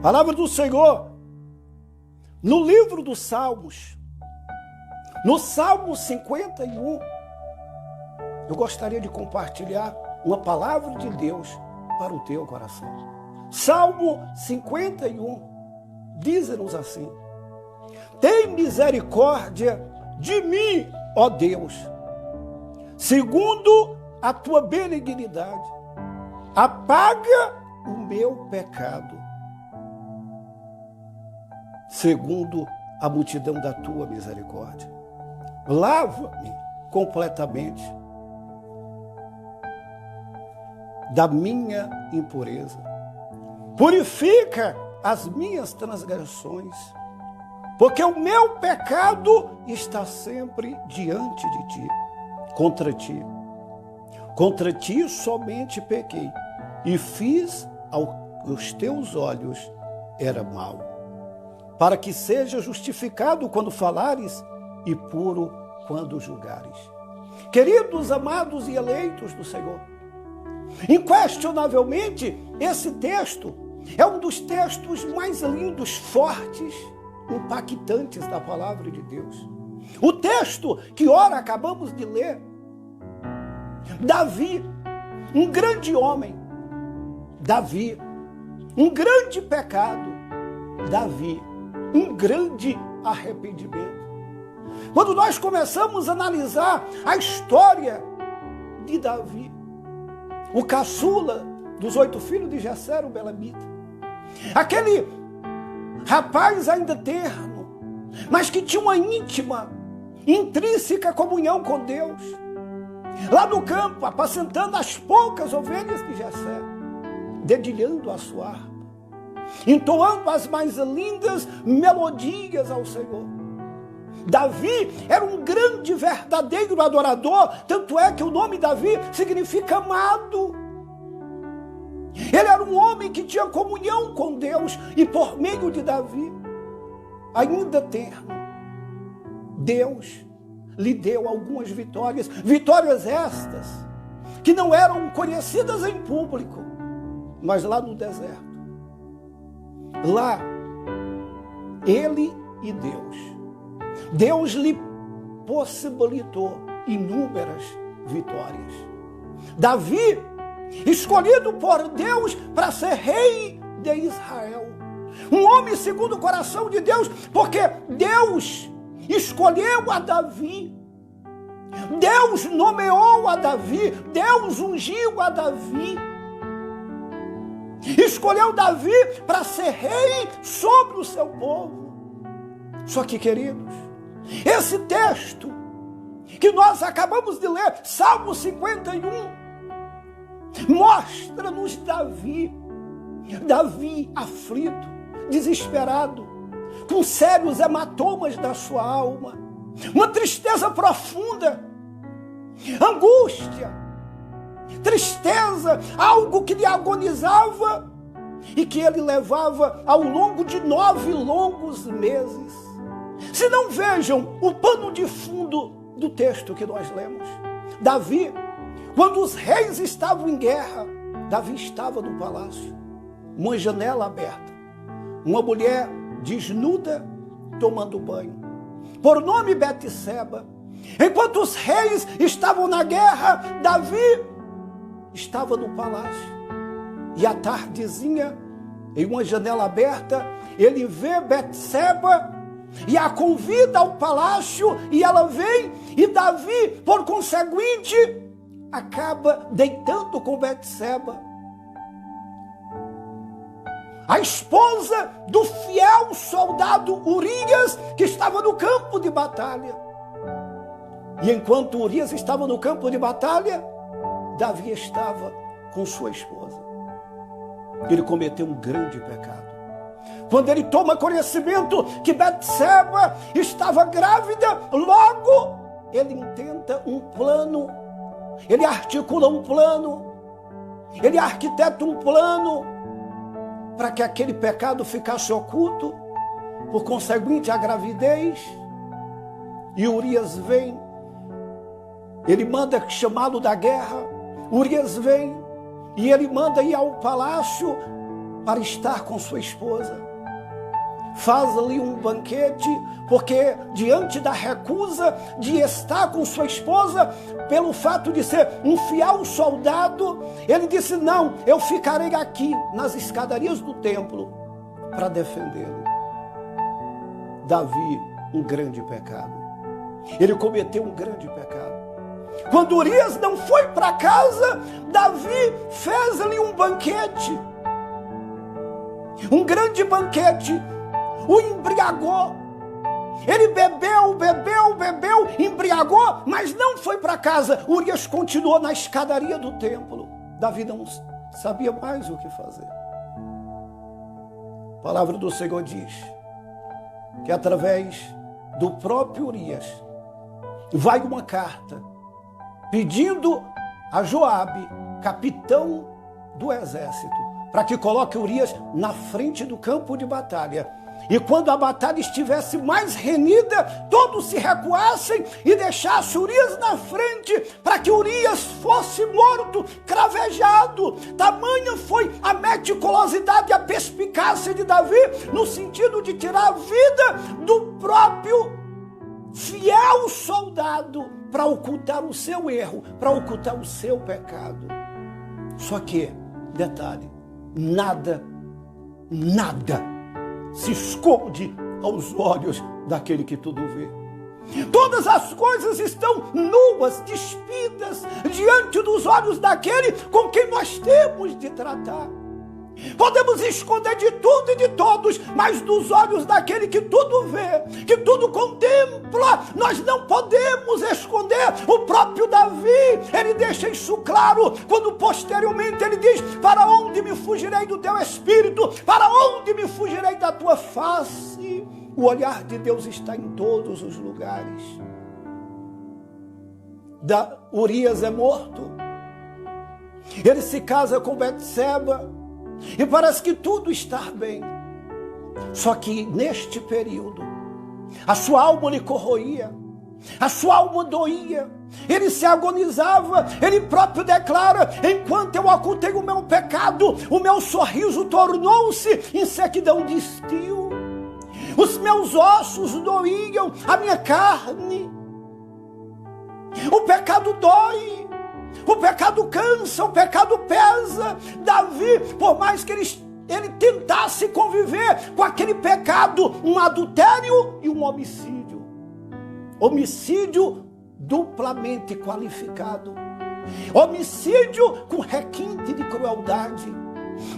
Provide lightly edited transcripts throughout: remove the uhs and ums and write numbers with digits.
Palavra do Senhor, no livro dos Salmos, no Salmo 51, eu gostaria de compartilhar uma palavra de Deus para o teu coração. Salmo 51, diz-nos assim: tem misericórdia de mim, ó Deus, segundo a tua benignidade, apaga o meu pecado, segundo a multidão da tua misericórdia. Lava-me completamente da minha impureza. Purifica as minhas transgressões, porque o meu pecado está sempre diante de ti. Contra ti somente pequei, e fiz aos teus olhos era mal, para que seja justificado quando falares e puro quando julgares. Queridos, amados e eleitos do Senhor, inquestionavelmente, esse texto é um dos textos mais lindos, fortes, impactantes da palavra de Deus. O texto que ora acabamos de ler, Davi, um grande homem, Davi, um grande pecado, Davi, um grande arrependimento. Quando nós começamos a analisar a história de Davi, o caçula dos 8 filhos de Jessé, o belemita, aquele rapaz ainda terno, mas que tinha uma íntima, intrínseca comunhão com Deus, lá no campo, apacentando as poucas ovelhas de Jessé, dedilhando a sua harpa, entoando as mais lindas melodias ao Senhor. Davi era um grande, verdadeiro adorador, tanto é que o nome Davi significa amado. Ele era um homem que tinha comunhão com Deus, e por meio de Davi, ainda terno, Deus lhe deu algumas vitórias, vitórias estas, que não eram conhecidas em público, mas lá no deserto. Lá, ele e Deus lhe possibilitou inúmeras vitórias. Davi, escolhido por Deus para ser rei de Israel, um homem segundo o coração de Deus, porque Deus escolheu a Davi, Deus nomeou a Davi, Deus ungiu a Davi, escolheu Davi para ser rei sobre o seu povo. Só que, queridos, esse texto que nós acabamos de ler, Salmo 51, mostra-nos Davi aflito, desesperado, com sérios hematomas na sua alma, uma tristeza profunda, angústia, tristeza, algo que lhe agonizava e que ele levava ao longo de 9 longos meses. Se não vejam o pano de fundo do texto que nós lemos. Davi, quando os reis estavam em guerra, Davi estava no palácio, uma janela aberta, uma mulher desnuda tomando banho, por nome Betseba. Enquanto os reis estavam na guerra, Davi estava no palácio. E à tardezinha, em uma janela aberta, ele vê Betseba e a convida ao palácio, e ela vem, e Davi, por conseguinte, acaba deitando com Betseba, a esposa do fiel soldado Urias, que estava no campo de batalha. E enquanto Urias estava no campo de batalha, Davi estava com sua esposa. Ele cometeu um grande pecado. Quando ele toma conhecimento que Betseba estava grávida, logo ele intenta um plano, ele articula um plano, ele arquiteta um plano para que aquele pecado ficasse oculto, por conseguinte a gravidez. E Urias vem, ele manda chamá-lo da guerra. Urias vem e ele manda ir ao palácio para estar com sua esposa. Faz ali um banquete, porque diante da recusa de estar com sua esposa, pelo fato de ser um fiel soldado, ele disse: não, eu ficarei aqui nas escadarias do templo para defendê-lo. Davi, um grande pecado. Ele cometeu um grande pecado. Quando Urias não foi para casa, Davi fez ali um banquete. Um grande banquete. O embriagou. Ele bebeu, embriagou, mas não foi para casa. Urias continuou na escadaria do templo. Davi não sabia mais o que fazer. A palavra do Senhor diz que através do próprio Urias vai uma carta pedindo a Joabe, capitão do exército, para que coloque Urias na frente do campo de batalha. E quando a batalha estivesse mais renhida, todos se recuassem e deixassem Urias na frente, para que Urias fosse morto, cravejado. Tamanha foi a meticulosidade e a perspicácia de Davi, no sentido de tirar a vida do próprio fiel soldado, para ocultar o seu erro, para ocultar o seu pecado. Só que, detalhe, nada se esconde aos olhos daquele que tudo vê. Todas as coisas estão nuas, despidas, diante dos olhos daquele com quem nós temos de tratar. Podemos esconder de tudo e de todos, mas dos olhos daquele que tudo vê, que tudo contempla, nós não podemos esconder. O próprio Davi, ele deixa isso claro, quando posteriormente ele diz: para onde me fugirei do teu espírito? Para onde me fugirei da tua face? O olhar de Deus está em todos os lugares. Urias é morto. Ele se casa com Betseba. E parece que tudo está bem. Só que neste período, a sua alma lhe corroía, a sua alma doía, ele se agonizava. Ele próprio declara: enquanto eu ocultei o meu pecado, o meu sorriso tornou-se em sequidão de estio. Os meus ossos doíam, a minha carne. O pecado dói. O pecado cansa, o pecado pesa. Davi, por mais que ele tentasse conviver com aquele pecado, um adultério e um homicídio. Homicídio duplamente qualificado. Homicídio com requinte de crueldade.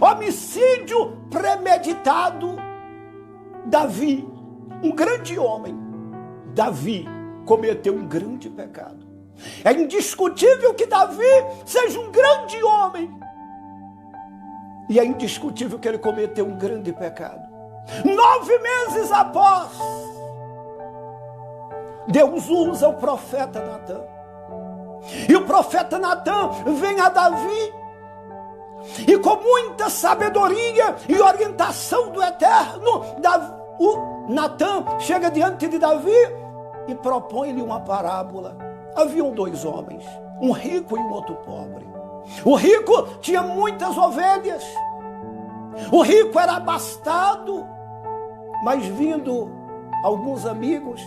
Homicídio premeditado. Davi, um grande homem, Davi cometeu um grande pecado. É indiscutível que Davi seja um grande homem. E é indiscutível que ele cometeu um grande pecado. 9 meses após, Deus usa o profeta Natã. E o profeta Natã vem a Davi, e com muita sabedoria e orientação do Eterno, Natã chega diante de Davi e propõe-lhe uma parábola. Haviam 2 homens, um rico e um outro pobre. O rico tinha muitas ovelhas. O rico era abastado, mas vindo alguns amigos,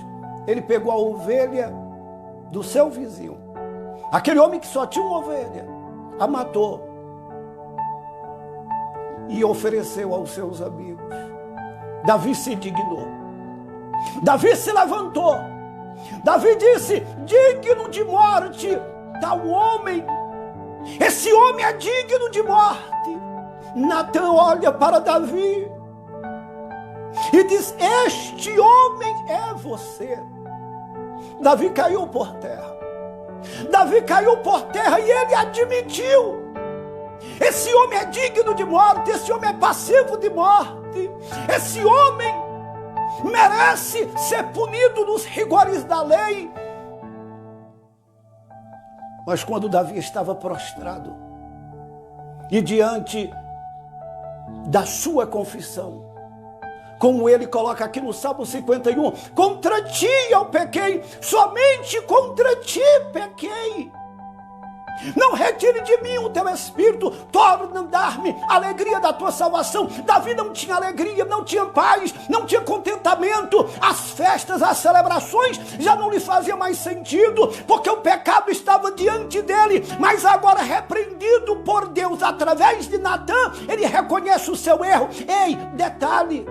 ele pegou a ovelha do seu vizinho. Aquele homem que só tinha uma ovelha, a matou e ofereceu aos seus amigos. Davi se indignou. Davi se levantou. Davi disse: digno de morte tal homem. Esse homem é digno de morte. Natã olha para Davi e diz: este homem é você. Davi caiu por terra. Davi caiu por terra e ele admitiu: esse homem é digno de morte, esse homem é passivo de morte, esse homem merece ser punido nos rigores da lei. Mas quando Davi estava prostrado e diante da sua confissão, como ele coloca aqui no Salmo 51, contra ti eu pequei, somente contra ti pequei. Não retire de mim o teu espírito, torna a dar-me a alegria da tua salvação. Davi não tinha alegria, não tinha paz, não tinha contentamento. As festas, as celebrações já não lhe faziam mais sentido, porque o pecado estava diante dele. Mas agora, repreendido por Deus através de Natã, ele reconhece o seu erro. Ei, detalhe,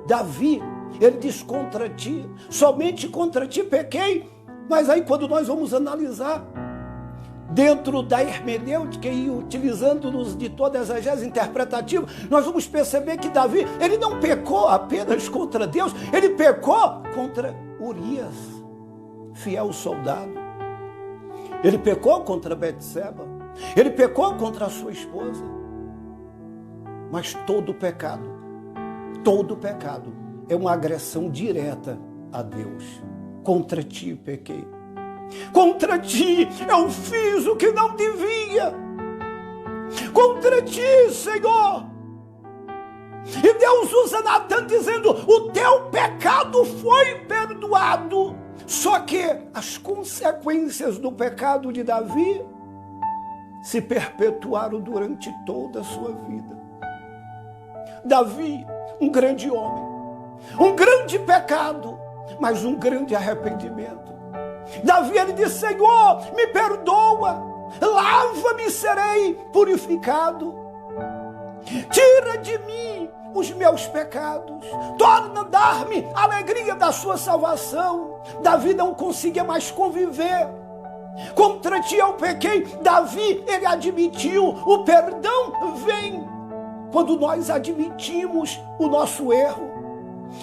Davi, ele diz: contra ti, somente contra ti pequei. Mas aí quando nós vamos analisar dentro da hermenêutica e utilizando-nos de todas as exegeses interpretativas, nós vamos perceber que Davi, ele não pecou apenas contra Deus, ele pecou contra Urias, fiel soldado. Ele pecou contra Betseba, ele pecou contra a sua esposa. Mas todo pecado é uma agressão direta a Deus. Contra ti pequei. Contra ti eu fiz o que não devia. Contra ti, Senhor. E Deus usa Natã dizendo: o teu pecado foi perdoado. Só que as consequências do pecado de Davi se perpetuaram durante toda a sua vida. Davi, um grande homem, um grande pecado, mas um grande arrependimento. Davi, ele disse: Senhor, me perdoa, lava-me e serei purificado. Tira de mim os meus pecados, torna a dar-me a alegria da sua salvação. Davi não conseguia mais conviver. Contra ti eu pequei. Davi, ele admitiu. O perdão vem quando nós admitimos o nosso erro.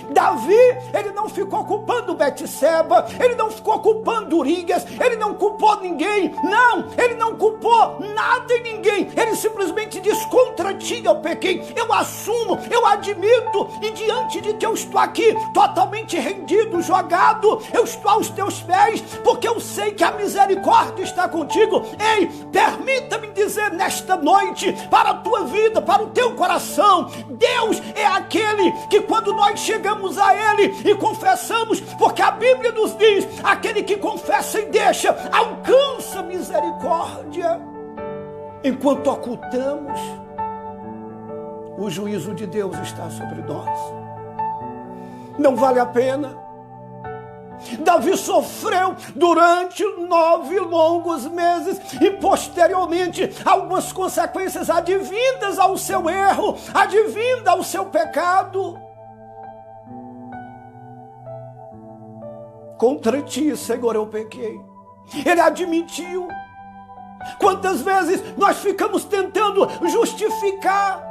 Davi, ele não ficou culpando Betseba, ele não ficou culpando Urias, ele não culpou ninguém, não, ele não culpou nada e ninguém, ele simplesmente diz: contra ti eu pequei, eu assumo, eu admito, e diante de ti eu estou aqui, totalmente rendido, jogado, eu estou aos teus pés, porque eu sei que a misericórdia está contigo. Ei, permita-me dizer nesta noite, para a tua vida, para o teu coração, Deus é aquele que quando nós chegamos a Ele e confessamos, porque a Bíblia nos diz: aquele que confessa e deixa, alcança misericórdia. Enquanto ocultamos, o juízo de Deus está sobre nós. Não vale a pena. Davi sofreu durante 9 longos meses e posteriormente algumas consequências advindas ao seu erro, advindas ao seu pecado. Contra ti, Senhor, eu pequei. Ele admitiu. Quantas vezes nós ficamos tentando justificar?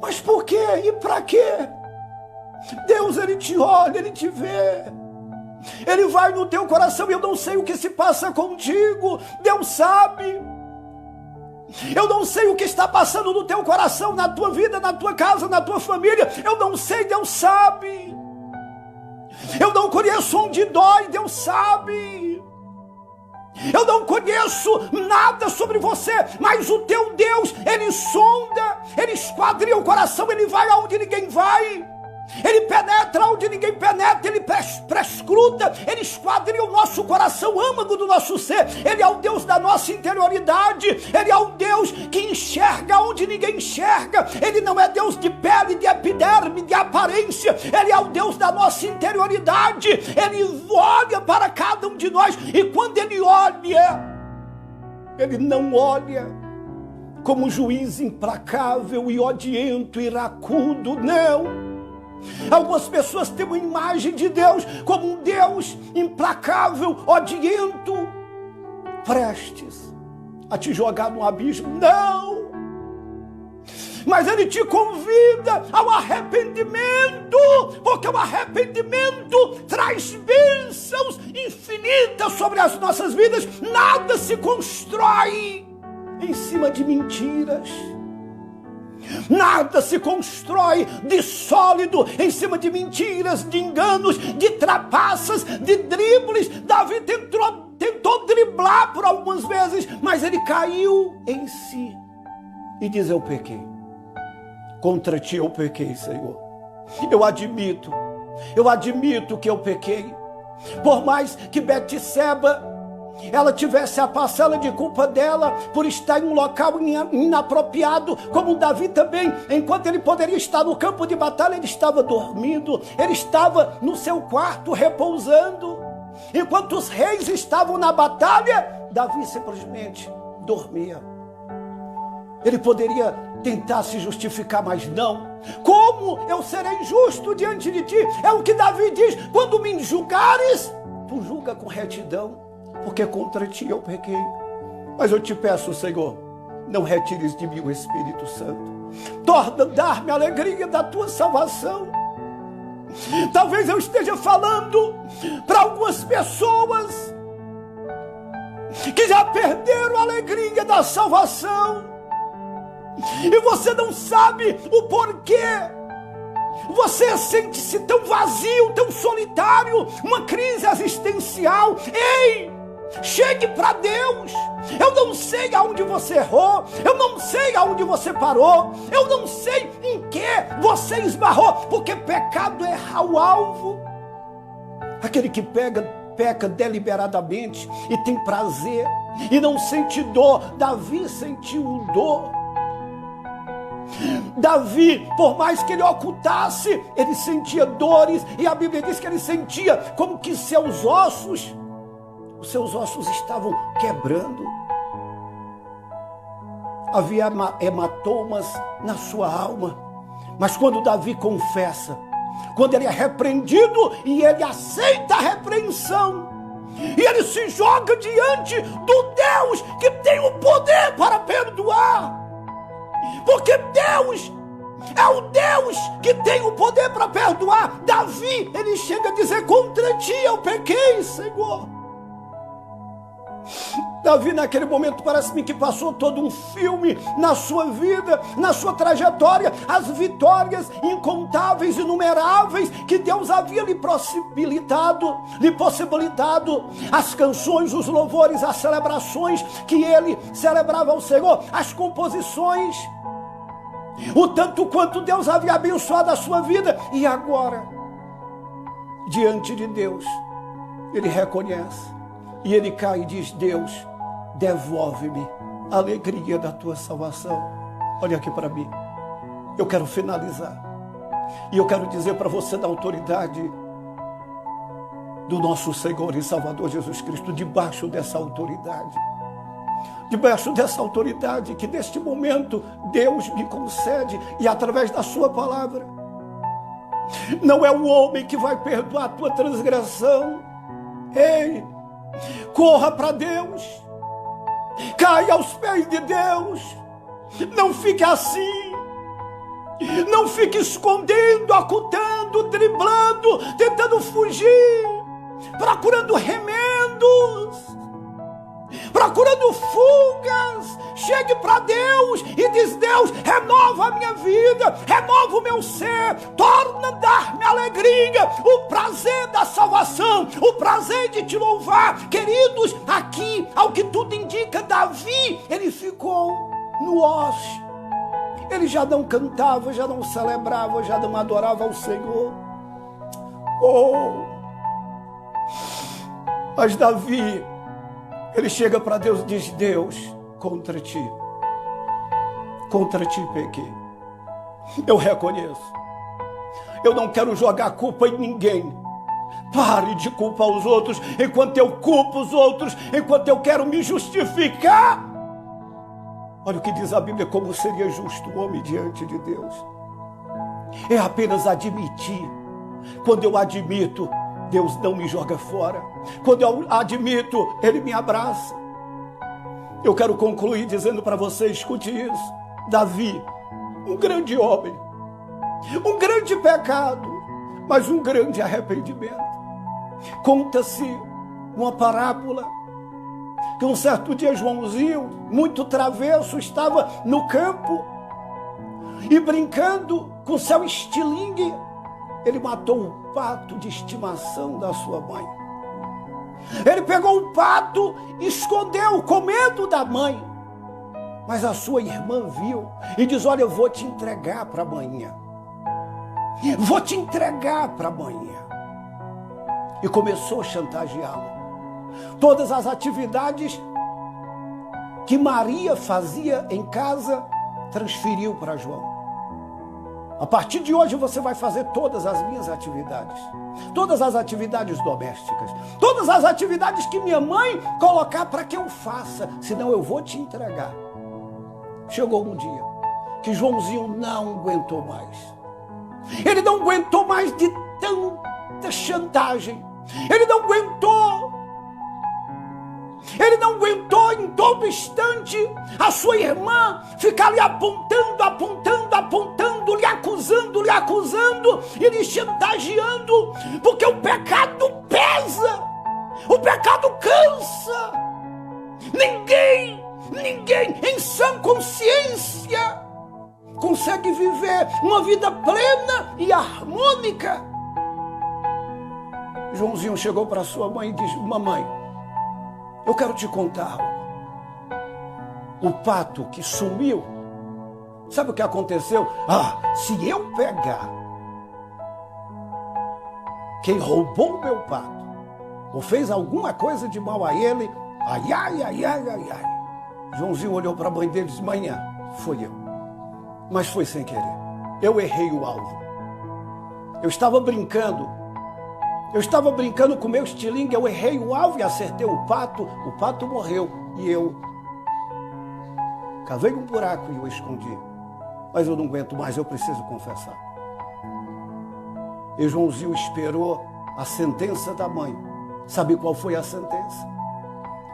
Mas por quê? E para quê? Deus, ele te olha, ele te vê. Ele vai no teu coração. Eu não sei o que se passa contigo. Deus sabe. Eu não sei o que está passando no teu coração, na tua vida, na tua casa, na tua família. Eu não sei, Deus sabe. Eu não conheço onde dói, Deus sabe. Eu não conheço nada sobre você, mas o teu Deus, ele sonda, ele esquadria o coração, ele vai aonde ninguém vai. Ele penetra onde ninguém penetra, ele prescruta, ele esquadria o nosso coração, âmago do nosso ser. Ele é o Deus da nossa interioridade, ele é o Deus que enxerga onde ninguém enxerga. Ele não é Deus de pele, de epiderme, de aparência, ele é o Deus da nossa interioridade. Ele olha para cada um de nós, e quando ele olha, ele não olha como um juiz implacável e odiento, iracudo, não. Algumas pessoas têm uma imagem de Deus como um Deus implacável, odiento, prestes a te jogar no abismo. Não! Mas ele te convida ao arrependimento, porque o arrependimento traz bênçãos infinitas sobre as nossas vidas. Nada se constrói em cima de mentiras. Nada se constrói de sólido em cima de mentiras, de enganos, de trapaças, de dribles. Davi tentou driblar por algumas vezes, mas ele caiu em si e diz: eu pequei. Contra ti eu pequei, Senhor. Eu admito que eu pequei. Por mais que Betseba ela tivesse a parcela de culpa dela por estar em um local inapropriado, como Davi também, enquanto ele poderia estar no campo de batalha, ele estava dormindo, ele estava no seu quarto repousando. Enquanto os reis estavam na batalha, Davi simplesmente dormia. Ele poderia tentar se justificar, mas não. Como eu serei justo diante de ti? É o que Davi diz: quando me julgares, tu julga com retidão, porque contra ti eu pequei. Mas eu te peço, Senhor, não retires de mim o Espírito Santo. Torna a dar-me a alegria da tua salvação. Talvez eu esteja falando para algumas pessoas que já perderam a alegria da salvação. E você não sabe o porquê. Você sente-se tão vazio, tão solitário, uma crise existencial. Ei, chegue para Deus. Eu não sei aonde você errou, eu não sei aonde você parou, eu não sei em que você esbarrou, porque pecado é errar o alvo. Aquele que peca deliberadamente e tem prazer e não sente dor. Davi sentiu dor. Davi, por mais que ele ocultasse, ele sentia dores, e a Bíblia diz que ele sentia como que os seus ossos estavam quebrando. Havia hematomas na sua alma, mas quando Davi confessa, quando ele é repreendido e ele aceita a repreensão, e ele se joga diante do Deus que tem o poder para perdoar, porque Deus é o Deus que tem o poder para perdoar. Davi, ele chega a dizer: contra ti eu pequei, Senhor. Davi, naquele momento, parece-me que passou todo um filme na sua vida, na sua trajetória, as vitórias incontáveis, inumeráveis que Deus havia lhe possibilitado, as canções, os louvores, as celebrações que ele celebrava ao Senhor, as composições, o tanto quanto Deus havia abençoado a sua vida. E agora, diante de Deus, ele reconhece e ele cai e diz: Deus, devolve-me a alegria da tua salvação. Olha aqui para mim, eu quero finalizar e eu quero dizer para você, da autoridade do nosso Senhor e Salvador Jesus Cristo, debaixo dessa autoridade que neste momento Deus me concede, e através da sua palavra, não é o homem que vai perdoar a tua transgressão. Ei, corra para Deus, caia aos pés de Deus, não fique assim, não fique escondendo, ocultando, driblando, tentando fugir, procurando remendos, procurando fugas. Chegue para Deus e diz: Deus, renova a minha vida, renova o meu ser, torna a dar-me alegria, o prazer da salvação, o prazer de te louvar. Queridos, aqui, ao que tudo indica, Davi, ele ficou no ócio. Ele já não cantava, já não celebrava, já não adorava ao Senhor. Mas Davi, ele chega para Deus e diz: Deus, contra ti pequei. Eu reconheço. Eu não quero jogar culpa em ninguém. Pare de culpar os outros enquanto eu culpo os outros, enquanto eu quero me justificar. Olha o que diz a Bíblia: como seria justo o homem diante de Deus. É apenas admitir. Quando eu admito, Deus não me joga fora. Quando eu admito, Ele me abraça. Eu quero concluir dizendo para você: escute isso. Davi, um grande homem, um grande pecado, mas um grande arrependimento. Conta-se uma parábola que um certo dia Joãozinho, muito travesso, estava no campo e brincando com seu estilingue, ele matou o pato de estimação da sua mãe. Ele pegou o pato e escondeu com medo da mãe. Mas a sua irmã viu e diz: olha, eu vou te entregar para amanhã. Vou te entregar para amanhã. E começou a chantageá-lo. Todas as atividades que Maria fazia em casa, transferiu para João. A partir de hoje você vai fazer todas as minhas atividades. Todas as atividades domésticas. Todas as atividades que minha mãe colocar para que eu faça. Senão eu vou te entregar. Chegou um dia que Joãozinho não aguentou mais. Ele não aguentou mais de tanta chantagem. Ele não aguentou. Ele não aguentou em todo instante a sua irmã ficar lhe apontando, lhe acusando e lhe chantageando, porque o pecado pesa, o pecado cansa. Ninguém em sã consciência consegue viver uma vida plena e harmônica. Joãozinho chegou para sua mãe e disse: mamãe, eu quero te contar algo. O pato que sumiu, sabe o que aconteceu? Se eu pegar quem roubou o meu pato, ou fez alguma coisa de mal a ele, ai. Joãozinho olhou para a mãe dele e disse: manhã, foi eu. Mas foi sem querer. Eu errei o alvo. Eu estava brincando com o meu estilingue, eu errei o alvo e acertei o pato morreu. E eu cavei um buraco e o escondi. Mas eu não aguento mais, eu preciso confessar. E Joãozinho esperou a sentença da mãe. Sabe qual foi a sentença?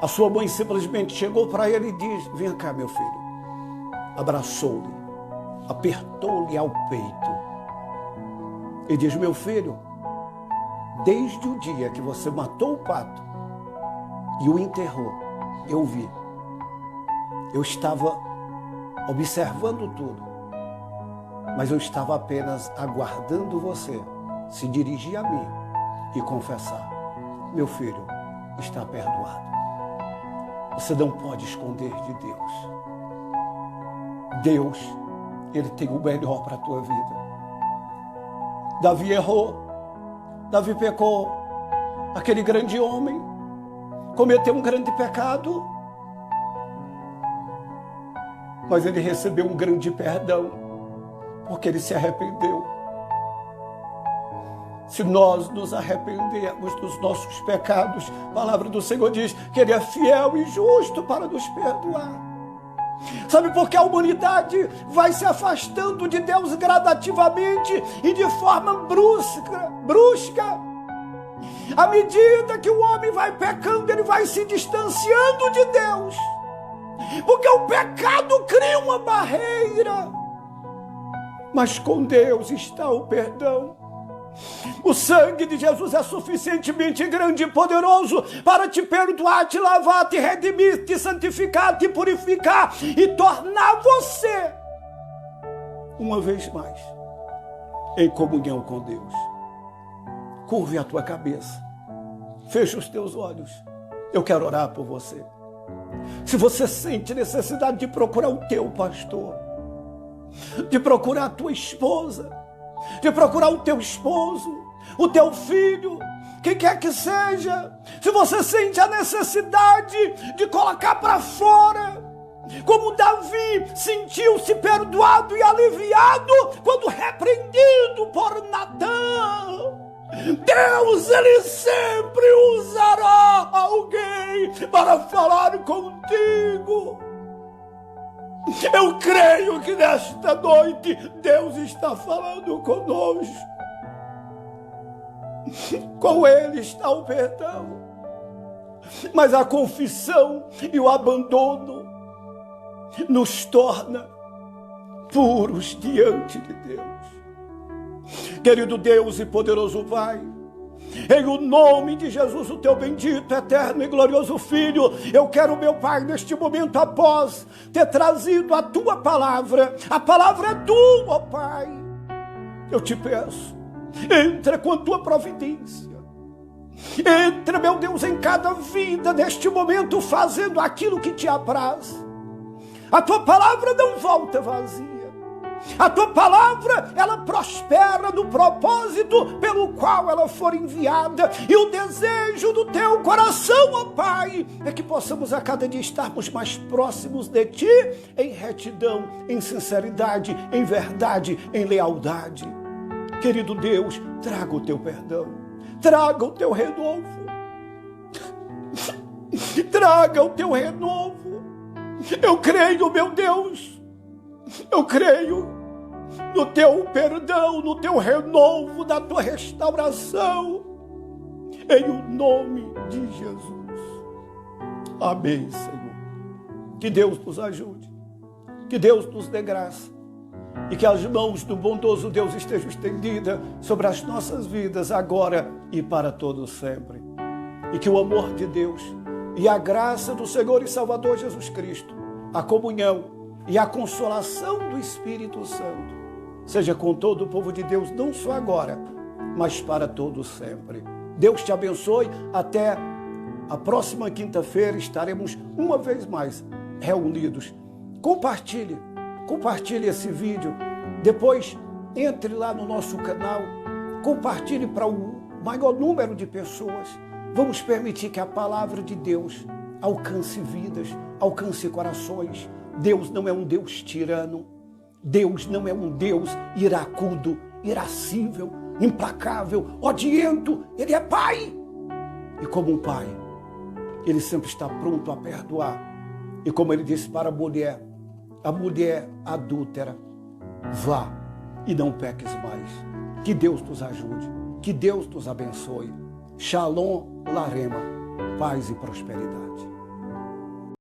A sua mãe simplesmente chegou para ele e disse: vem cá, meu filho. Abraçou-lhe, apertou-lhe ao peito e diz: meu filho, desde o dia que você matou o pato e o enterrou, eu vi. Eu estava observando tudo, mas eu estava apenas aguardando você se dirigir a mim e confessar: meu filho está perdoado. Você não pode esconder de Deus. Deus, Ele tem o melhor para a tua vida. Davi errou. Davi pecou. Aquele grande homem cometeu um grande pecado, mas ele recebeu um grande perdão, porque ele se arrependeu. Se nós nos arrependermos dos nossos pecados, a palavra do Senhor diz que Ele é fiel e justo para nos perdoar. Sabe por que a humanidade vai se afastando de Deus gradativamente e de forma brusca? À medida que o homem vai pecando, ele vai se distanciando de Deus. Porque o pecado cria uma barreira. Mas com Deus está o perdão. O sangue de Jesus é suficientemente grande e poderoso para te perdoar, te lavar, te redimir, te santificar, te purificar e tornar você, uma vez mais, em comunhão com Deus. Curve a tua cabeça, feche os teus olhos. Eu quero orar por você. Se você sente necessidade de procurar o teu pastor, de procurar a tua esposa, de procurar o teu esposo, o teu filho, quem quer que seja, se você sente a necessidade de colocar para fora, como Davi sentiu-se perdoado e aliviado quando repreendido por Natã, Deus, Ele sempre usará alguém para falar contigo. Eu creio que nesta noite Deus está falando conosco. Com Ele está o perdão. Mas a confissão e o abandono nos torna puros diante de Deus. Querido Deus e poderoso Pai, em o nome de Jesus, o teu bendito, eterno e glorioso Filho, eu quero, meu Pai, neste momento, após ter trazido a tua palavra, a palavra é tua, ó Pai. Eu te peço, entra com a tua providência. Entra, meu Deus, em cada vida, neste momento, fazendo aquilo que te apraz. A tua palavra não volta vazia. A tua palavra, ela prospera no propósito pelo qual ela for enviada. E o desejo do teu coração, ó Pai, é que possamos a cada dia estarmos mais próximos de ti, em retidão, em sinceridade, em verdade, em lealdade. Querido Deus, traga o teu perdão, traga o teu renovo, traga o teu renovo. Eu creio, meu Deus, eu creio no teu perdão, no teu renovo, na tua restauração, em o nome de Jesus. Amém, Senhor. Que Deus nos ajude, que Deus nos dê graça e que as mãos do bondoso Deus estejam estendidas sobre as nossas vidas agora e para todo sempre. E que o amor de Deus e a graça do Senhor e Salvador Jesus Cristo, a comunhão e a consolação do Espírito Santo seja com todo o povo de Deus, não só agora, mas para todo sempre. Deus te abençoe. Até a próxima quinta-feira estaremos uma vez mais reunidos. Compartilhe esse vídeo. Depois entre lá no nosso canal, compartilhe para o maior número de pessoas. Vamos permitir que a palavra de Deus alcance vidas, alcance corações. Deus não é um Deus tirano. Deus não é um Deus iracundo, irascível, implacável, odiento. Ele é Pai. E como um Pai, Ele sempre está pronto a perdoar. E como Ele disse para a mulher adúltera, vá e não peques mais. Que Deus nos ajude, que Deus nos abençoe. Shalom, Larema, paz e prosperidade.